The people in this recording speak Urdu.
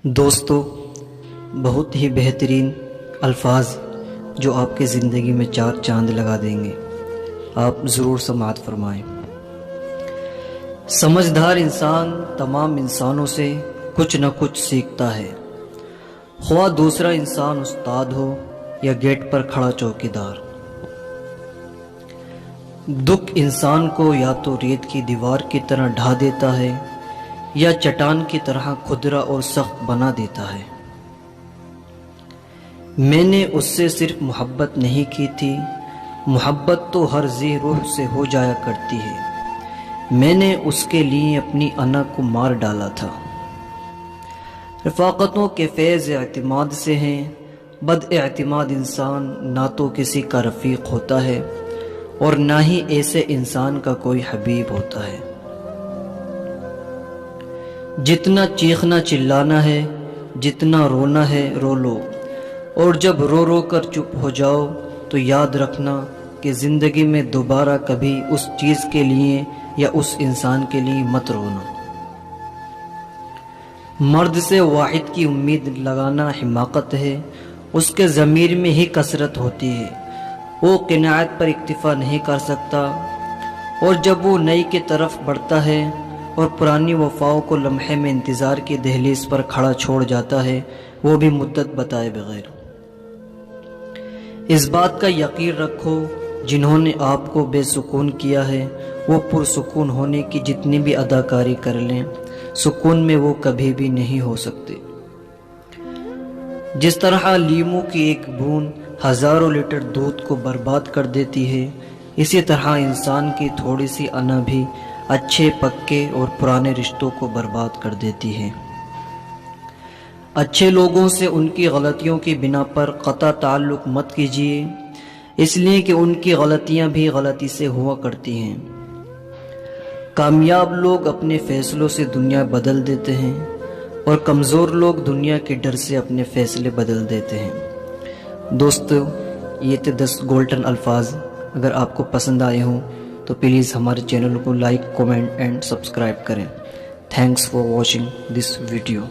دوستو، بہت ہی بہترین الفاظ جو آپ کے زندگی میں 4 چاند لگا دیں گے، آپ ضرور سماعت فرمائیں۔ سمجھدار انسان تمام انسانوں سے کچھ نہ کچھ سیکھتا ہے، خواہ دوسرا انسان استاد ہو یا گیٹ پر کھڑا چوکیدار۔ دکھ انسان کو یا تو ریت کی دیوار کی طرح ڈھا دیتا ہے یا چٹان کی طرح کھدرا اور سخت بنا دیتا ہے۔ میں نے اس سے صرف محبت نہیں کی تھی، محبت تو ہر ذی روح سے ہو جایا کرتی ہے۔ میں نے اس کے لیے اپنی انا کو مار ڈالا تھا۔ رفاقتوں کے فیض اعتماد سے ہیں، بد اعتماد انسان نہ تو کسی کا رفیق ہوتا ہے اور نہ ہی ایسے انسان کا کوئی حبیب ہوتا ہے۔ جتنا چیخنا چلانا ہے، جتنا رونا ہے رو لو، اور جب رو رو کر چپ ہو جاؤ تو یاد رکھنا کہ زندگی میں دوبارہ کبھی اس چیز کے لیے یا اس انسان کے لیے مت رونا۔ مرد سے واحد کی امید لگانا حماقت ہے، اس کے ضمیر میں ہی کثرت ہوتی ہے، وہ قناعت پر اکتفا نہیں کر سکتا، اور جب وہ نئی کی طرف بڑھتا ہے اور پرانی وفاؤں کو لمحے میں انتظار کی دہلیز پر کھڑا چھوڑ جاتا ہے، وہ بھی مدت بتائے بغیر۔ اس بات کا یقین رکھو، جنہوں نے آپ کو بے سکون کیا ہے وہ پرسکون ہونے کی جتنی بھی اداکاری کر لیں، سکون میں وہ کبھی بھی نہیں ہو سکتے۔ جس طرح لیموں کی ایک بوند ہزاروں لیٹر دودھ کو برباد کر دیتی ہے، اسی طرح انسان کی تھوڑی سی انا بھی اچھے پکے اور پرانے رشتوں کو برباد کر دیتی ہے۔ اچھے لوگوں سے ان کی غلطیوں کی بنا پر قطع تعلق مت کیجیے، اس لیے کہ ان کی غلطیاں بھی غلطی سے ہوا کرتی ہیں۔ کامیاب لوگ اپنے فیصلوں سے دنیا بدل دیتے ہیں اور کمزور لوگ دنیا کے ڈر سے اپنے فیصلے بدل دیتے ہیں۔ دوستو، یہ تھے 10 گولڈن الفاظ۔ اگر آپ کو پسند آئے ہوں تو پلیز ہمارے چینل کو لائک، کومنٹ اینڈ سبسکرائب کریں۔ Thanks for watching this video.